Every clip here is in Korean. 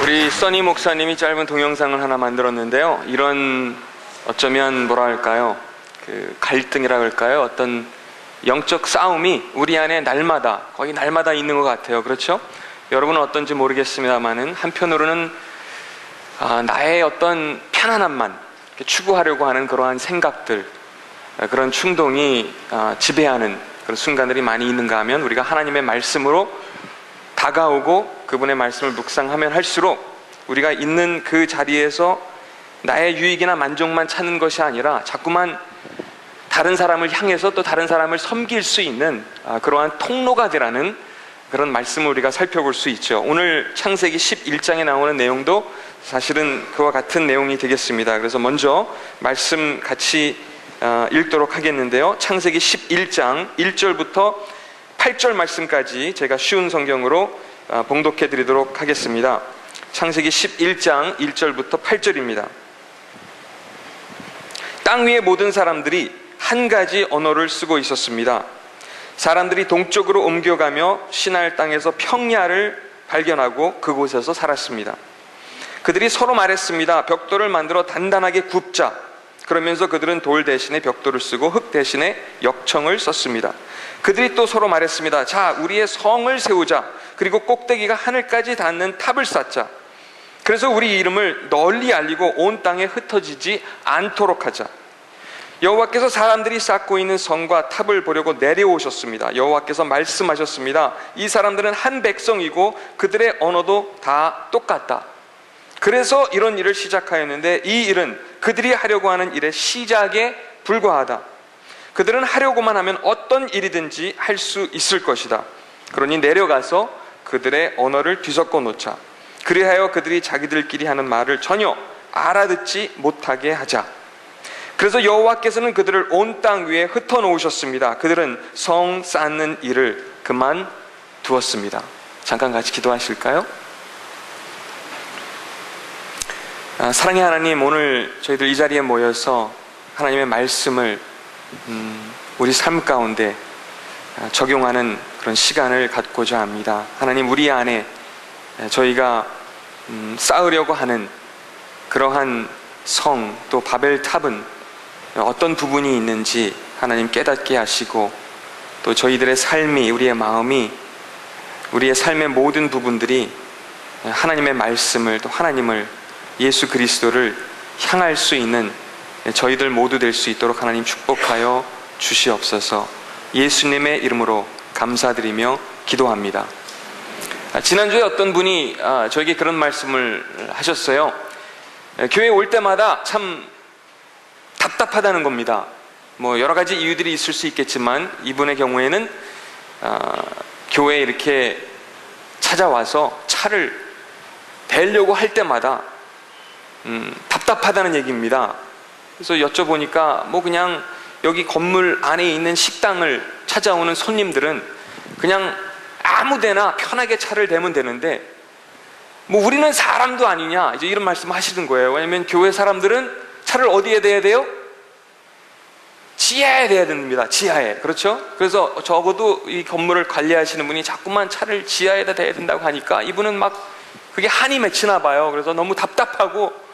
우리 써니 목사님이 짧은 동영상을 하나 만들었는데요. 이런 어쩌면 뭐랄까요, 갈등이라 할까요? 어떤 영적 싸움이 우리 안에 날마다, 거의 날마다 있는 것 같아요. 그렇죠? 여러분은 어떤지 모르겠습니다만은 한편으로는 나의 어떤 편안함만 추구하려고 하는 그러한 생각들, 그런 충동이 지배하는 그런 순간들이 많이 있는가 하면, 우리가 하나님의 말씀으로 다가오고 그분의 말씀을 묵상하면 할수록 우리가 있는 그 자리에서 나의 유익이나 만족만 찾는 것이 아니라 자꾸만 다른 사람을 향해서 또 다른 사람을 섬길 수 있는 그러한 통로가 되라는 그런 말씀을 우리가 살펴볼 수 있죠. 오늘 창세기 11장에 나오는 내용도 사실은 그와 같은 내용이 되겠습니다. 그래서 먼저 말씀 같이 읽도록 하겠는데요. 창세기 11장 1절부터 8절 말씀까지 제가 쉬운 성경으로 봉독해 드리도록 하겠습니다. 창세기 11장 1절부터 8절입니다. 땅 위의 모든 사람들이 한 가지 언어를 쓰고 있었습니다. 사람들이 동쪽으로 옮겨가며 시날 땅에서 평야를 발견하고 그곳에서 살았습니다. 그들이 서로 말했습니다. 벽돌을 만들어 단단하게 굽자. 그러면서 그들은 돌 대신에 벽돌을 쓰고 흙 대신에 역청을 썼습니다. 그들이 또 서로 말했습니다. 자, 우리의 성을 세우자. 그리고 꼭대기가 하늘까지 닿는 탑을 쌓자. 그래서 우리 이름을 널리 알리고 온 땅에 흩어지지 않도록 하자. 여호와께서 사람들이 쌓고 있는 성과 탑을 보려고 내려오셨습니다. 여호와께서 말씀하셨습니다. 이 사람들은 한 백성이고 그들의 언어도 다 똑같다. 그래서 이런 일을 시작하였는데 이 일은 그들이 하려고 하는 일의 시작에 불과하다. 그들은 하려고만 하면 어떤 일이든지 할 수 있을 것이다. 그러니 내려가서 그들의 언어를 뒤섞어 놓자. 그리하여 그들이 자기들끼리 하는 말을 전혀 알아듣지 못하게 하자. 그래서 여호와께서는 그들을 온 땅 위에 흩어놓으셨습니다. 그들은 성 쌓는 일을 그만두었습니다. 잠깐 같이 기도하실까요? 사랑의 하나님, 오늘 저희들 이 자리에 모여서 하나님의 말씀을 우리 삶 가운데 적용하는 그런 시간을 갖고자 합니다. 하나님, 우리 안에 저희가 쌓으려고 하는 그러한 성, 또 바벨탑은 어떤 부분이 있는지 하나님 깨닫게 하시고, 또 저희들의 삶이, 우리의 마음이, 우리의 삶의 모든 부분들이 하나님의 말씀을, 또 하나님을, 예수 그리스도를 향할 수 있는 저희들 모두 될 수 있도록 하나님 축복하여 주시옵소서. 예수님의 이름으로 감사드리며 기도합니다. 지난주에 어떤 분이 저에게 그런 말씀을 하셨어요. 교회에 올 때마다 참 답답하다는 겁니다. 뭐 여러 가지 이유들이 있을 수 있겠지만 이분의 경우에는 교회에 이렇게 찾아와서 차를 대려고 할 때마다 답답하다는 얘기입니다. 그래서 여쭤보니까 뭐 그냥 여기 건물 안에 있는 식당을 찾아오는 손님들은 그냥 아무데나 편하게 차를 대면 되는데 뭐 우리는 사람도 아니냐, 이제 이런 말씀 하시는 거예요. 왜냐면 교회 사람들은 차를 어디에 대야 돼요? 지하에 대야 됩니다. 지하에. 그렇죠? 그래서 적어도 이 건물을 관리하시는 분이 자꾸만 차를 지하에다 대야 된다고 하니까 이분은 막 그게 한이 맺히나 봐요. 그래서 너무 답답하고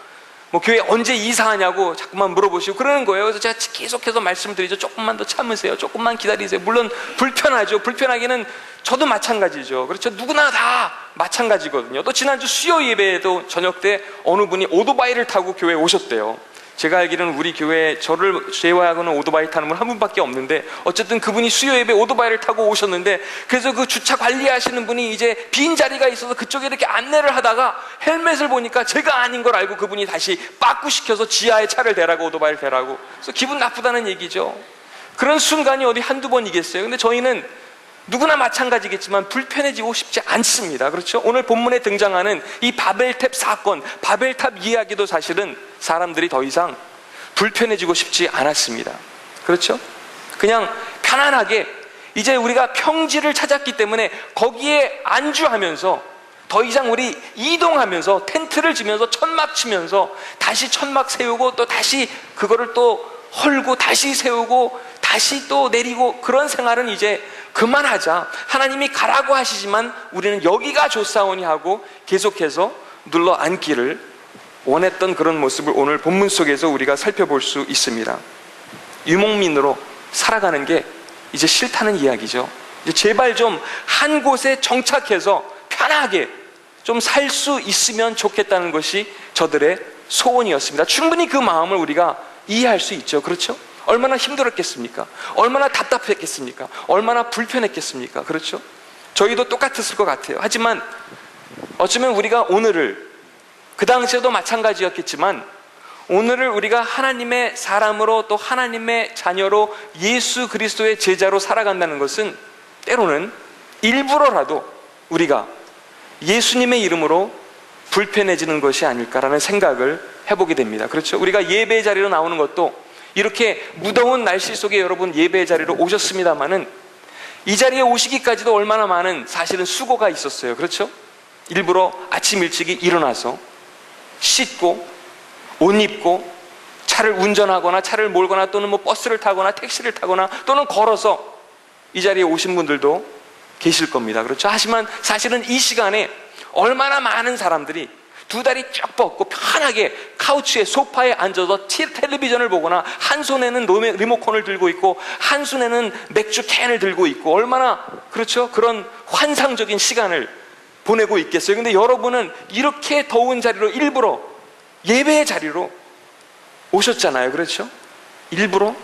뭐 교회 언제 이사하냐고 자꾸만 물어보시고 그러는 거예요. 그래서 제가 계속해서 말씀드리죠. 조금만 더 참으세요. 조금만 기다리세요. 물론 불편하죠. 불편하기는 저도 마찬가지죠. 그렇죠? 누구나 다 마찬가지거든요. 또 지난주 수요 예배에도 저녁 때 어느 분이 오토바이를 타고 교회에 오셨대요. 제가 알기로는 우리 교회에 저를 제외하고는 오토바이 타는 분 한 분밖에 없는데, 어쨌든 그분이 수요 예배 오토바이를 타고 오셨는데, 그래서 그 주차 관리하시는 분이 이제 빈 자리가 있어서 그쪽에 이렇게 안내를 하다가 헬멧을 보니까 제가 아닌 걸 알고 그분이 다시 빠꾸시켜서 지하에 차를 대라고, 오토바이를 대라고. 그래서 기분 나쁘다는 얘기죠. 그런 순간이 어디 한두 번이겠어요. 근데 저희는 누구나 마찬가지겠지만 불편해지고 싶지 않습니다. 그렇죠? 오늘 본문에 등장하는 이 바벨탑 사건, 바벨탑 이야기도 사실은 사람들이 더 이상 불편해지고 싶지 않았습니다. 그렇죠? 그냥 편안하게 이제 우리가 평지를 찾았기 때문에 거기에 안주하면서 더 이상 우리 이동하면서 텐트를 지면서 천막 치면서 다시 천막 세우고 또 다시 그거를 또 헐고 다시 세우고 다시 또 내리고 그런 생활은 이제 그만하자. 하나님이 가라고 하시지만 우리는 여기가 좋사오니 하고 계속해서 눌러 앉기를 원했던 그런 모습을 오늘 본문 속에서 우리가 살펴볼 수 있습니다. 유목민으로 살아가는 게 이제 싫다는 이야기죠. 이제 제발 좀 한 곳에 정착해서 편하게 좀 살 수 있으면 좋겠다는 것이 저들의 소원이었습니다. 충분히 그 마음을 우리가 이해할 수 있죠. 그렇죠? 얼마나 힘들었겠습니까? 얼마나 답답했겠습니까? 얼마나 불편했겠습니까? 그렇죠? 저희도 똑같았을 것 같아요. 하지만 어쩌면 우리가 오늘을, 그 당시에도 마찬가지였겠지만 오늘을 우리가 하나님의 사람으로 또 하나님의 자녀로 예수 그리스도의 제자로 살아간다는 것은 때로는 일부러라도 우리가 예수님의 이름으로 불편해지는 것이 아닐까라는 생각을 해보게 됩니다. 그렇죠? 우리가 예배 자리로 나오는 것도 이렇게 무더운 날씨 속에 여러분 예배 자리로 오셨습니다마는 이 자리에 오시기까지도 얼마나 많은 사실은 수고가 있었어요. 그렇죠? 일부러 아침 일찍이 일어나서 씻고 옷 입고 차를 운전하거나 차를 몰거나 또는 뭐 버스를 타거나 택시를 타거나 또는 걸어서 이 자리에 오신 분들도 계실 겁니다. 그렇죠? 하지만 사실은 이 시간에 얼마나 많은 사람들이 두 다리 쭉 뻗고 편하게 카우치에 소파에 앉아서 텔레비전을 보거나 한 손에는 리모컨을 들고 있고 한 손에는 맥주 캔을 들고 있고 얼마나 그렇죠? 그런 환상적인 시간을 보내고 있겠어요. 근데 여러분은 이렇게 더운 자리로 일부러 예배의 자리로 오셨잖아요. 그렇죠? 일부러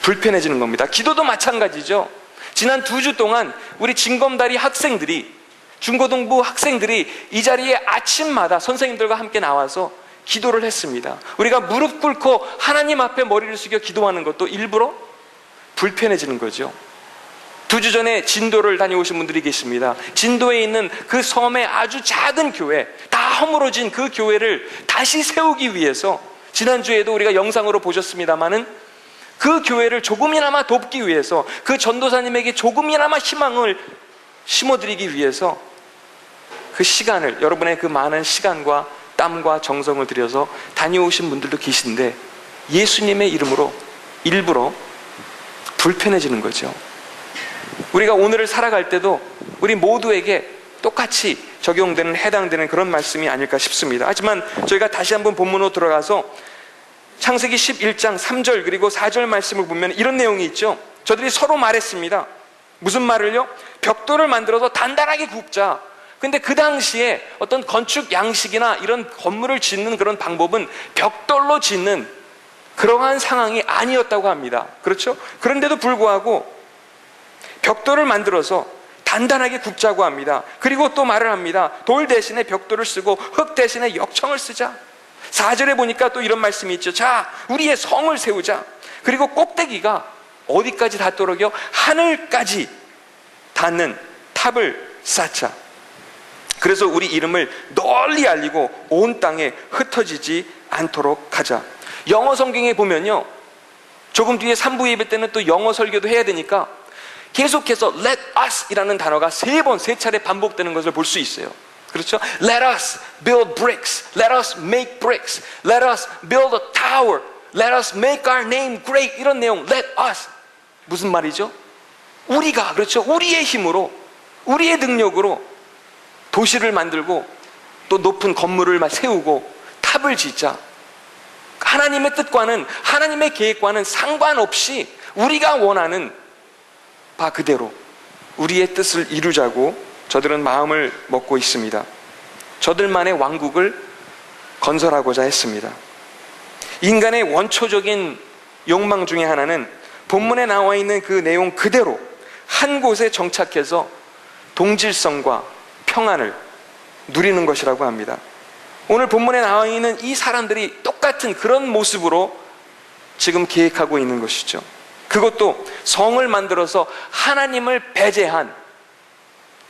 불편해지는 겁니다. 기도도 마찬가지죠. 지난 2주 동안 우리 징검다리 학생들이, 중고등부 학생들이 이 자리에 아침마다 선생님들과 함께 나와서 기도를 했습니다. 우리가 무릎 꿇고 하나님 앞에 머리를 숙여 기도하는 것도 일부러 불편해지는 거죠. 2주 전에 진도를 다녀오신 분들이 계십니다. 진도에 있는 그 섬의 아주 작은 교회, 다 허물어진 그 교회를 다시 세우기 위해서 지난주에도 우리가 영상으로 보셨습니다마는 그 교회를 조금이나마 돕기 위해서 그 전도사님에게 조금이나마 희망을 심어드리기 위해서 그 시간을, 여러분의 그 많은 시간과 땀과 정성을 들여서 다녀오신 분들도 계신데 예수님의 이름으로 일부러 불편해지는 거죠. 우리가 오늘을 살아갈 때도 우리 모두에게 똑같이 적용되는, 해당되는 그런 말씀이 아닐까 싶습니다. 하지만 저희가 다시 한번 본문으로 들어가서 창세기 11장 3절 그리고 4절 말씀을 보면 이런 내용이 있죠. 저들이 서로 말했습니다. 무슨 말을요? 벽돌을 만들어서 단단하게 굽자. 근데 그 당시에 어떤 건축 양식이나 이런 건물을 짓는 그런 방법은 벽돌로 짓는 그러한 상황이 아니었다고 합니다. 그렇죠? 그런데도 불구하고 벽돌을 만들어서 단단하게 굽자고 합니다. 그리고 또 말을 합니다. 돌 대신에 벽돌을 쓰고 흙 대신에 역청을 쓰자. 4절에 보니까 또 이런 말씀이 있죠. 자, 우리의 성을 세우자. 그리고 꼭대기가 어디까지 닿도록요? 하늘까지 닿는 탑을 쌓자. 그래서 우리 이름을 널리 알리고 온 땅에 흩어지지 않도록 하자. 영어 성경에 보면요, 조금 뒤에 3부 예배 때는 또 영어 설교도 해야 되니까 계속해서 let us 이라는 단어가 3번, 3차례 반복되는 것을 볼 수 있어요. 그렇죠? Let us build bricks. Let us make bricks. Let us build a tower. Let us make our name great. 이런 내용, let us. 무슨 말이죠? 우리가, 그렇죠? 우리의 힘으로, 우리의 능력으로 도시를 만들고 또 높은 건물을 세우고 탑을 짓자. 하나님의 뜻과는, 하나님의 계획과는 상관없이 우리가 원하는 바 그대로 우리의 뜻을 이루자고 저들은 마음을 먹고 있습니다. 저들만의 왕국을 건설하고자 했습니다. 인간의 원초적인 욕망 중에 하나는 본문에 나와 있는 그 내용 그대로 한 곳에 정착해서 동질성과 평안을 누리는 것이라고 합니다. 오늘 본문에 나와 있는 이 사람들이 똑같은 그런 모습으로 지금 계획하고 있는 것이죠. 그것도 성을 만들어서 하나님을 배제한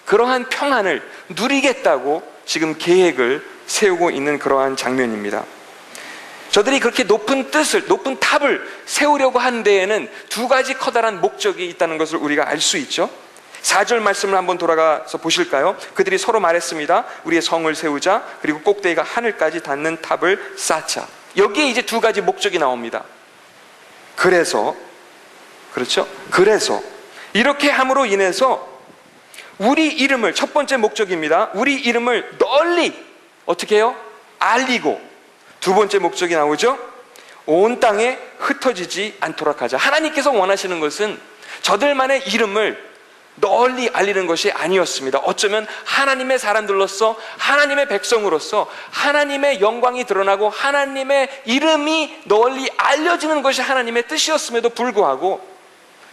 그러한 평안을 누리겠다고 지금 계획을 세우고 있는 그러한 장면입니다. 저들이 그렇게 높은 뜻을, 높은 탑을 세우려고 한 데에는 2가지 커다란 목적이 있다는 것을 우리가 알 수 있죠. 4절 말씀을 한번 돌아가서 보실까요? 그들이 서로 말했습니다. 우리의 성을 세우자. 그리고 꼭대기가 하늘까지 닿는 탑을 쌓자. 여기에 이제 2가지 목적이 나옵니다. 그래서, 그렇죠? 그래서 이렇게 함으로 인해서 우리 이름을, 첫 번째 목적입니다. 우리 이름을 널리, 어떻게 해요? 알리고, 두 번째 목적이 나오죠? 온 땅에 흩어지지 않도록 하자. 하나님께서 원하시는 것은 저들만의 이름을 널리 알리는 것이 아니었습니다. 어쩌면 하나님의 사람들로서, 하나님의 백성으로서 하나님의 영광이 드러나고 하나님의 이름이 널리 알려지는 것이 하나님의 뜻이었음에도 불구하고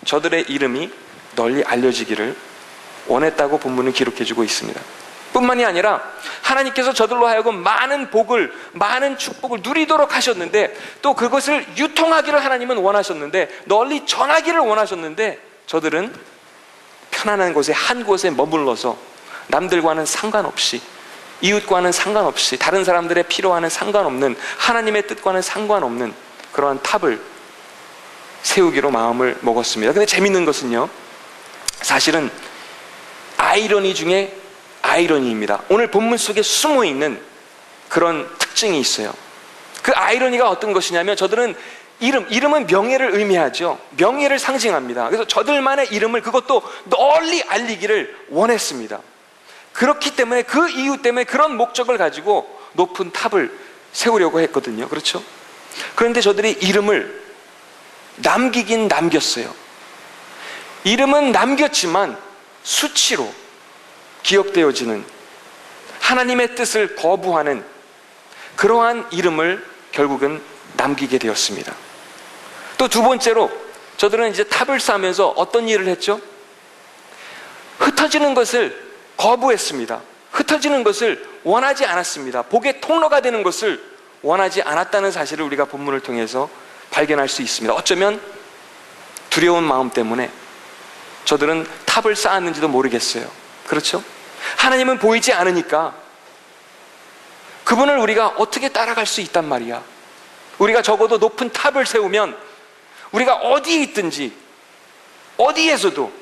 저들의 이름이 널리 알려지기를 원했다고 본문은 기록해주고 있습니다. 뿐만이 아니라 하나님께서 저들로 하여금 많은 복을, 많은 축복을 누리도록 하셨는데, 또 그것을 유통하기를 하나님은 원하셨는데, 널리 전하기를 원하셨는데, 저들은 편안한 곳에, 한 곳에 머물러서 남들과는 상관없이, 이웃과는 상관없이, 다른 사람들의 필요와는 상관없는, 하나님의 뜻과는 상관없는 그러한 탑을 세우기로 마음을 먹었습니다. 근데 재밌는 것은요, 사실은 아이러니 중에 아이러니입니다. 오늘 본문 속에 숨어있는 그런 특징이 있어요. 그 아이러니가 어떤 것이냐면, 저들은 이름은 명예를 의미하죠. 명예를 상징합니다. 그래서 저들만의 이름을, 그것도 널리 알리기를 원했습니다. 그렇기 때문에, 그 이유 때문에 그런 목적을 가지고 높은 탑을 세우려고 했거든요. 그렇죠? 그런데 저들이 이름을 남기긴 남겼어요. 이름은 남겼지만 수치로 기억되어지는, 하나님의 뜻을 거부하는 그러한 이름을 결국은 남기게 되었습니다. 또 두 번째로, 저들은 이제 탑을 쌓으면서 어떤 일을 했죠? 흩어지는 것을 거부했습니다. 흩어지는 것을 원하지 않았습니다. 복의 통로가 되는 것을 원하지 않았다는 사실을 우리가 본문을 통해서 발견할 수 있습니다. 어쩌면 두려운 마음 때문에 저들은 탑을 쌓았는지도 모르겠어요. 그렇죠? 하나님은 보이지 않으니까 그분을 우리가 어떻게 따라갈 수 있단 말이야. 우리가 적어도 높은 탑을 세우면 우리가 어디에 있든지 어디에서도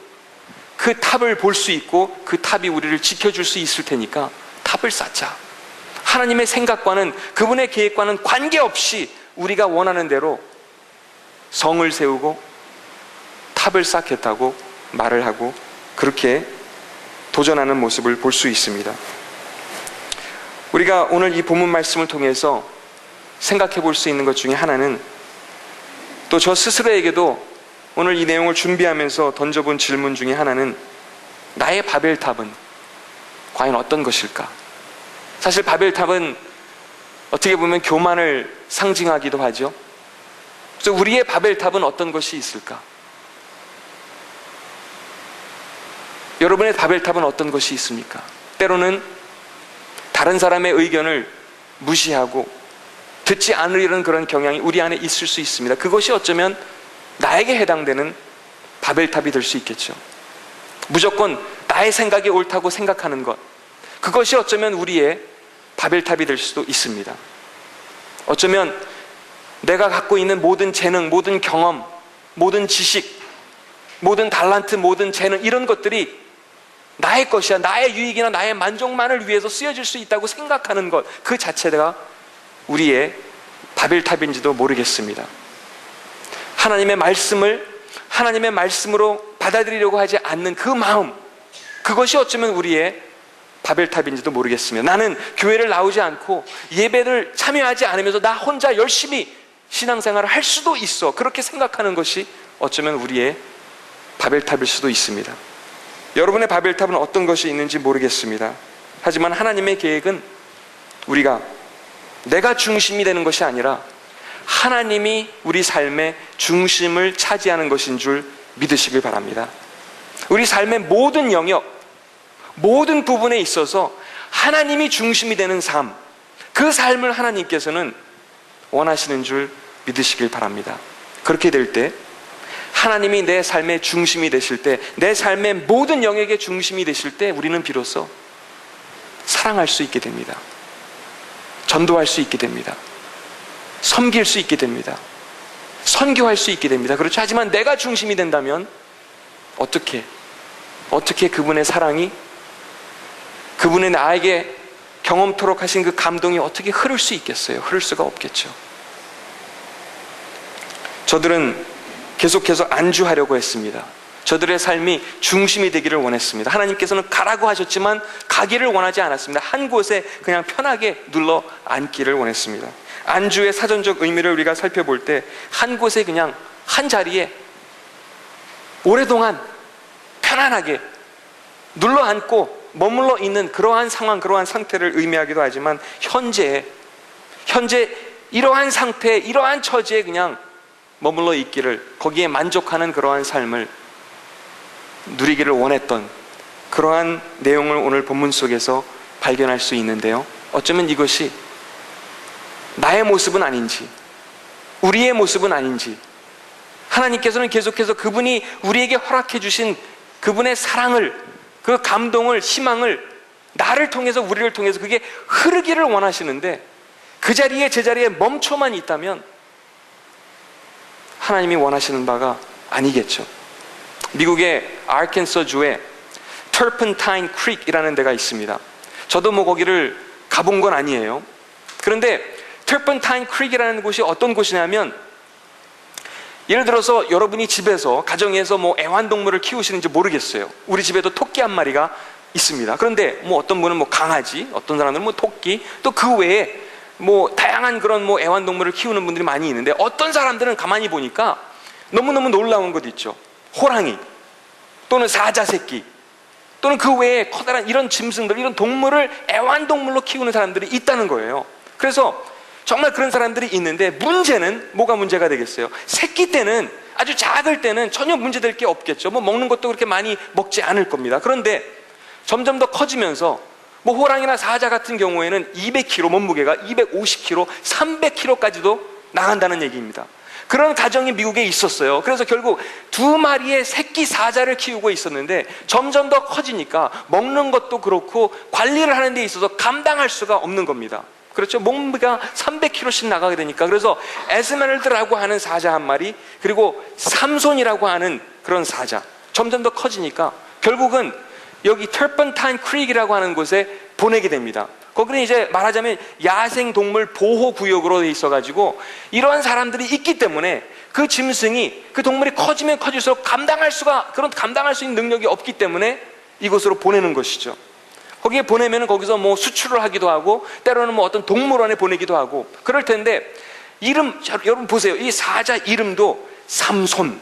그 탑을 볼 수 있고 그 탑이 우리를 지켜줄 수 있을 테니까 탑을 쌓자. 하나님의 생각과는, 그분의 계획과는 관계없이 우리가 원하는 대로 성을 세우고 탑을 쌓겠다고 말을 하고 그렇게 도전하는 모습을 볼 수 있습니다. 우리가 오늘 이 본문 말씀을 통해서 생각해 볼 수 있는 것 중에 하나는, 또 저 스스로에게도 오늘 이 내용을 준비하면서 던져본 질문 중에 하나는, 나의 바벨탑은 과연 어떤 것일까? 사실 바벨탑은 어떻게 보면 교만을 상징하기도 하죠. 그래서 우리의 바벨탑은 어떤 것이 있을까? 여러분의 바벨탑은 어떤 것이 있습니까? 때로는 다른 사람의 의견을 무시하고 듣지 않으려는 그런 경향이 우리 안에 있을 수 있습니다. 그것이 어쩌면 나에게 해당되는 바벨탑이 될 수 있겠죠. 무조건 나의 생각이 옳다고 생각하는 것, 그것이 어쩌면 우리의 바벨탑이 될 수도 있습니다. 어쩌면 내가 갖고 있는 모든 재능, 모든 경험, 모든 지식, 모든 달란트, 모든 재능, 이런 것들이 나의 것이야, 나의 유익이나 나의 만족만을 위해서 쓰여질 수 있다고 생각하는 것, 그 자체가 우리의 바벨탑인지도 모르겠습니다. 하나님의 말씀을 하나님의 말씀으로 받아들이려고 하지 않는 그 마음, 그것이 어쩌면 우리의 바벨탑인지도 모르겠습니다. 나는 교회를 나오지 않고 예배를 참여하지 않으면서 나 혼자 열심히 신앙생활을 할 수도 있어, 그렇게 생각하는 것이 어쩌면 우리의 바벨탑일 수도 있습니다. 여러분의 바벨탑은 어떤 것이 있는지 모르겠습니다. 하지만 하나님의 계획은 우리가 내가 중심이 되는 것이 아니라 하나님이 우리 삶의 중심을 차지하는 것인 줄 믿으시길 바랍니다. 우리 삶의 모든 영역, 모든 부분에 있어서 하나님이 중심이 되는 삶, 그 삶을 하나님께서는 원하시는 줄 믿으시길 바랍니다. 그렇게 될 때, 하나님이 내 삶의 중심이 되실 때, 내 삶의 모든 영역의 중심이 되실 때 우리는 비로소 사랑할 수 있게 됩니다. 전도할 수 있게 됩니다. 섬길 수 있게 됩니다. 선교할 수 있게 됩니다. 그렇죠? 하지만 내가 중심이 된다면 어떻게 그분의 사랑이, 그분의 나에게 경험토록 하신 그 감동이 어떻게 흐를 수 있겠어요? 흐를 수가 없겠죠. 저들은 계속해서 안주하려고 했습니다. 저들의 삶이 중심이 되기를 원했습니다. 하나님께서는 가라고 하셨지만 가기를 원하지 않았습니다. 한 곳에 그냥 편하게 눌러 앉기를 원했습니다. 안주의 사전적 의미를 우리가 살펴볼 때 한 곳에 그냥 한 자리에 오랫동안 편안하게 눌러 앉고 머물러 있는 그러한 상황, 그러한 상태를 의미하기도 하지만 현재 이러한 상태, 이러한 처지에 그냥 머물러 있기를, 거기에 만족하는 그러한 삶을 누리기를 원했던 그러한 내용을 오늘 본문 속에서 발견할 수 있는데요, 어쩌면 이것이 나의 모습은 아닌지, 우리의 모습은 아닌지, 하나님께서는 계속해서 그분이 우리에게 허락해 주신 그분의 사랑을, 그 감동을, 희망을 나를 통해서, 우리를 통해서 그게 흐르기를 원하시는데, 그 자리에, 제자리에 멈춰만 있다면 하나님이 원하시는 바가 아니겠죠. 미국의 아르칸소주에 터펜타인 크릭이라는 데가 있습니다. 저도 뭐 거기를 가본 건 아니에요. 그런데 터펜타인 크릭이라는 곳이 어떤 곳이냐면, 예를 들어서 여러분이 집에서, 가정에서 뭐 애완동물을 키우시는지 모르겠어요. 우리 집에도 토끼 한 마리가 있습니다. 그런데 뭐 어떤 분은 뭐 강아지, 어떤 사람들은 뭐 토끼, 또 그 외에 뭐 다양한 그런 뭐 애완동물을 키우는 분들이 많이 있는데, 어떤 사람들은 가만히 보니까 너무너무 놀라운 것 있죠. 호랑이 또는 사자 새끼 또는 그 외에 커다란 이런 짐승들, 이런 동물을 애완동물로 키우는 사람들이 있다는 거예요. 그래서 정말 그런 사람들이 있는데, 문제는 뭐가 문제가 되겠어요? 새끼 때는, 아주 작을 때는 전혀 문제될 게 없겠죠. 뭐 먹는 것도 그렇게 많이 먹지 않을 겁니다. 그런데 점점 더 커지면서 뭐 호랑이나 사자 같은 경우에는 200kg, 몸무게가 250kg, 300kg까지도 나간다는 얘기입니다. 그런 가정이 미국에 있었어요. 그래서 결국 2마리의 새끼 사자를 키우고 있었는데, 점점 더 커지니까 먹는 것도 그렇고 관리를 하는 데 있어서 감당할 수가 없는 겁니다. 그렇죠? 몸무게가 300kg씩 나가게 되니까. 그래서 에스메랄드라고 하는 사자 한 마리, 그리고 삼손이라고 하는 그런 사자, 점점 더 커지니까 결국은 여기 터펜타인 크릭이라고 하는 곳에 보내게 됩니다. 거기는 이제 말하자면 야생동물 보호구역으로 돼 있어가지고, 이러한 사람들이 있기 때문에 그 짐승이, 그 동물이 커지면 커질수록 감당할 수 있는 능력이 없기 때문에 이곳으로 보내는 것이죠. 거기에 보내면 거기서 뭐 수출을 하기도 하고, 때로는 뭐 어떤 동물원에 보내기도 하고 그럴 텐데, 여러분 보세요. 이 사자 이름도 삼손,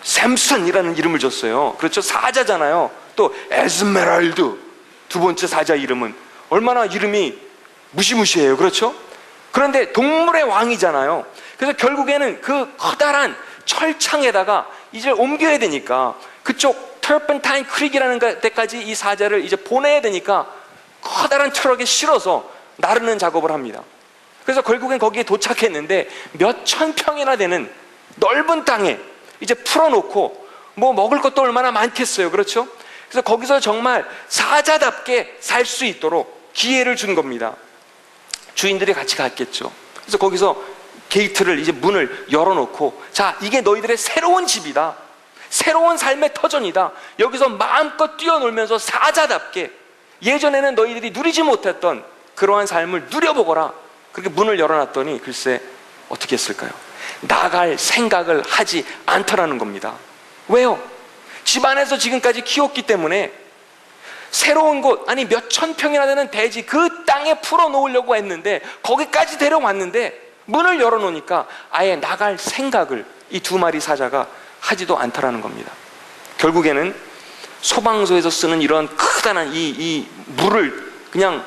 샘슨이라는 이름을 줬어요. 그렇죠? 사자잖아요. 또 에스메랄드, 두 번째 사자 이름은 얼마나 이름이 무시무시해요. 그렇죠? 그런데 동물의 왕이잖아요. 그래서 결국에는 그 커다란 철창에다가 이제 옮겨야 되니까, 그쪽 터펜타인 크릭이라는 데까지 이 사자를 이제 보내야 되니까 커다란 트럭에 실어서 나르는 작업을 합니다. 그래서 결국엔 거기에 도착했는데, 몇천 평이나 되는 넓은 땅에 이제 풀어놓고 뭐 먹을 것도 얼마나 많겠어요. 그렇죠? 그래서 거기서 정말 사자답게 살 수 있도록 기회를 준 겁니다. 주인들이 같이 갔겠죠. 그래서 거기서 게이트를, 이제 문을 열어놓고, 자, 이게 너희들의 새로운 집이다, 새로운 삶의 터전이다, 여기서 마음껏 뛰어놀면서 사자답게 예전에는 너희들이 누리지 못했던 그러한 삶을 누려보거라. 그렇게 문을 열어놨더니 글쎄 어떻게 했을까요? 나갈 생각을 하지 않더라는 겁니다. 왜요? 집안에서 지금까지 키웠기 때문에 새로운 곳, 아니 몇천 평이나 되는 대지, 그 땅에 풀어놓으려고 했는데, 거기까지 데려왔는데 문을 열어놓으니까 아예 나갈 생각을 이 2마리 사자가 하지도 않더라는 겁니다. 결국에는 소방서에서 쓰는 이런 크다란 이 물을 그냥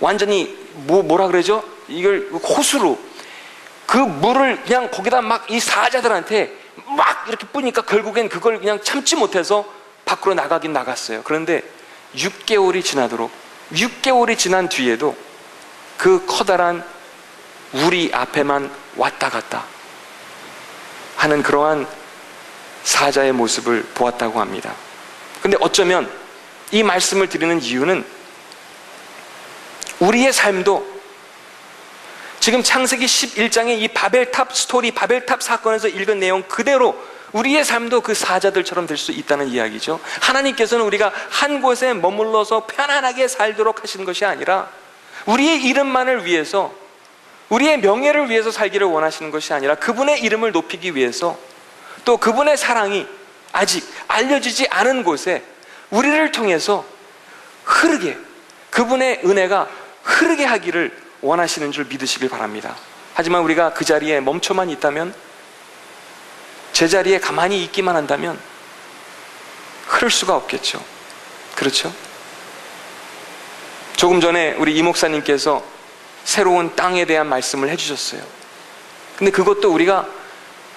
완전히 뭐라 그러죠? 이걸 호수로 그 물을 그냥 거기다 막 이 사자들한테 막 이렇게 뿌니까 결국엔 그걸 그냥 참지 못해서 밖으로 나가긴 나갔어요. 그런데 6개월이 지난 뒤에도 그 커다란 우리 앞에만 왔다 갔다 하는 그러한 사자의 모습을 보았다고 합니다. 근데 어쩌면 이 말씀을 드리는 이유는, 우리의 삶도 지금 창세기 11장의 이 바벨탑 스토리, 바벨탑 사건에서 읽은 내용 그대로 우리의 삶도 그 사자들처럼 될 수 있다는 이야기죠. 하나님께서는 우리가 한 곳에 머물러서 편안하게 살도록 하시는 것이 아니라, 우리의 이름만을 위해서, 우리의 명예를 위해서 살기를 원하시는 것이 아니라, 그분의 이름을 높이기 위해서, 또 그분의 사랑이 아직 알려지지 않은 곳에 우리를 통해서 흐르게, 그분의 은혜가 흐르게 하기를 원하시는 줄 믿으시길 바랍니다. 하지만 우리가 그 자리에 멈춰만 있다면, 제자리에 가만히 있기만 한다면 흐를 수가 없겠죠. 그렇죠? 조금 전에 우리 이 목사님께서 새로운 땅에 대한 말씀을 해주셨어요. 근데 그것도 우리가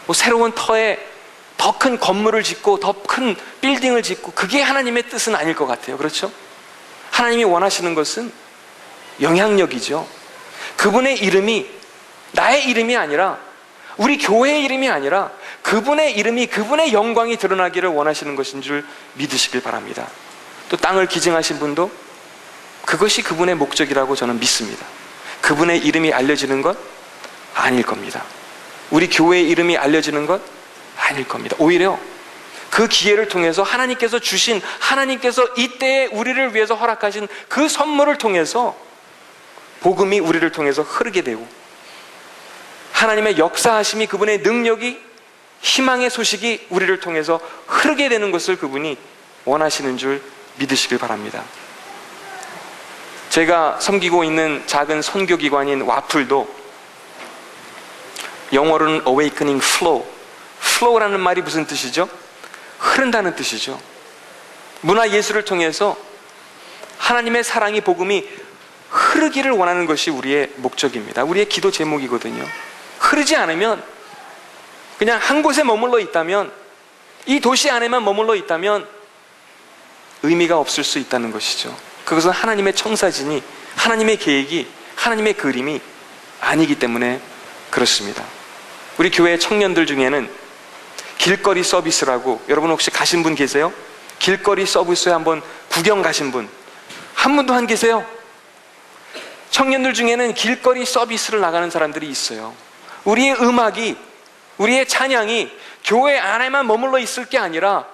뭐 새로운 터에 더 큰 건물을 짓고 더 큰 빌딩을 짓고, 그게 하나님의 뜻은 아닐 것 같아요. 그렇죠? 하나님이 원하시는 것은 영향력이죠. 그분의 이름이 나의 이름이 아니라, 우리 교회의 이름이 아니라 그분의 이름이, 그분의 영광이 드러나기를 원하시는 것인 줄 믿으시길 바랍니다. 또 땅을 기증하신 분도 그것이 그분의 목적이라고 저는 믿습니다. 그분의 이름이 알려지는 것 아닐 겁니다. 우리 교회의 이름이 알려지는 것 아닐 겁니다. 오히려 그 기회를 통해서 하나님께서 주신, 하나님께서 이때에 우리를 위해서 허락하신 그 선물을 통해서 복음이 우리를 통해서 흐르게 되고, 하나님의 역사하심이, 그분의 능력이, 희망의 소식이 우리를 통해서 흐르게 되는 것을 그분이 원하시는 줄 믿으시길 바랍니다. 제가 섬기고 있는 작은 선교기관인 와플도 영어로는 Awakening Flow, Flow라는 말이 무슨 뜻이죠? 흐른다는 뜻이죠. 문화 예술을 통해서 하나님의 사랑이, 복음이 흐르기를 원하는 것이 우리의 목적입니다. 우리의 기도 제목이거든요. 흐르지 않으면, 그냥 한 곳에 머물러 있다면, 이 도시 안에만 머물러 있다면 의미가 없을 수 있다는 것이죠. 그것은 하나님의 청사진이, 하나님의 계획이, 하나님의 그림이 아니기 때문에 그렇습니다. 우리 교회 청년들 중에는 길거리 서비스라고, 여러분 혹시 가신 분 계세요? 길거리 서비스에 한번 구경 가신 분 한 분도 안 계세요? 청년들 중에는 길거리 서비스를 나가는 사람들이 있어요. 우리의 음악이, 우리의 찬양이 교회 안에만 머물러 있을 게 아니라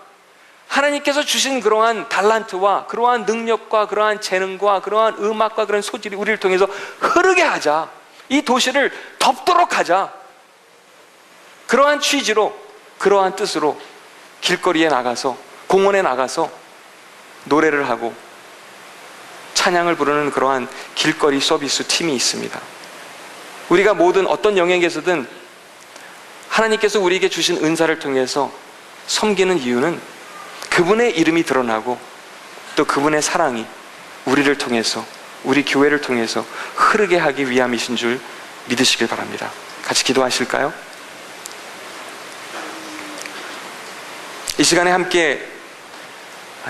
하나님께서 주신 그러한 달란트와 그러한 능력과 그러한 재능과 그러한 음악과 그런 소질이 우리를 통해서 흐르게 하자, 이 도시를 덮도록 하자, 그러한 취지로, 그러한 뜻으로 길거리에 나가서, 공원에 나가서 노래를 하고 찬양을 부르는 그러한 길거리 서비스 팀이 있습니다. 우리가 모든 어떤 영역에서든 하나님께서 우리에게 주신 은사를 통해서 섬기는 이유는 그분의 이름이 드러나고, 또 그분의 사랑이 우리를 통해서, 우리 교회를 통해서 흐르게 하기 위함이신 줄 믿으시길 바랍니다. 같이 기도하실까요? 이 시간에 함께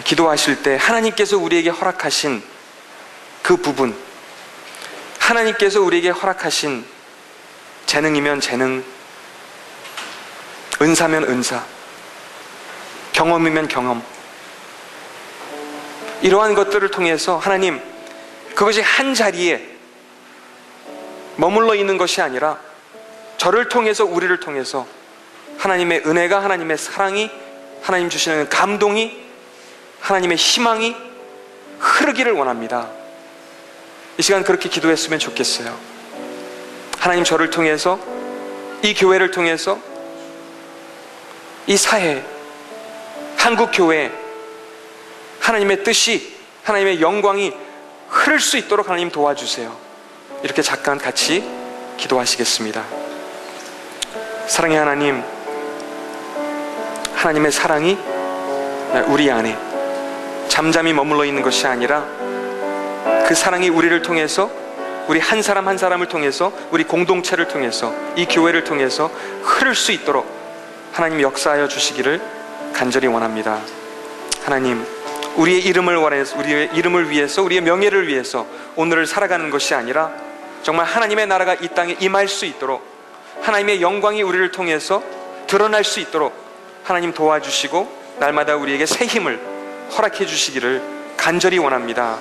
기도하실 때 하나님께서 우리에게 허락하신 그 부분, 하나님께서 우리에게 허락하신 재능이면 재능, 은사면 은사, 경험이면 경험, 이러한 것들을 통해서 하나님, 그것이 한 자리에 머물러 있는 것이 아니라 저를 통해서, 우리를 통해서 하나님의 은혜가, 하나님의 사랑이, 하나님 주시는 감동이, 하나님의 희망이 흐르기를 원합니다. 이 시간 그렇게 기도했으면 좋겠어요. 하나님, 저를 통해서, 이 교회를 통해서, 이 사회, 한국교회, 하나님의 뜻이, 하나님의 영광이 흐를 수 있도록 하나님 도와주세요. 이렇게 잠깐 같이 기도하시겠습니다. 사랑의 하나님, 하나님의 사랑이 우리 안에 잠잠히 머물러 있는 것이 아니라 그 사랑이 우리를 통해서, 우리 한 사람 한 사람을 통해서, 우리 공동체를 통해서, 이 교회를 통해서 흐를 수 있도록 하나님 역사하여 주시기를 간절히 원합니다. 하나님, 우리의 이름을 위해서, 우리의 명예를 위해서 오늘을 살아가는 것이 아니라 정말 하나님의 나라가 이 땅에 임할 수 있도록, 하나님의 영광이 우리를 통해서 드러날 수 있도록 하나님 도와주시고 날마다 우리에게 새 힘을 허락해 주시기를 간절히 원합니다.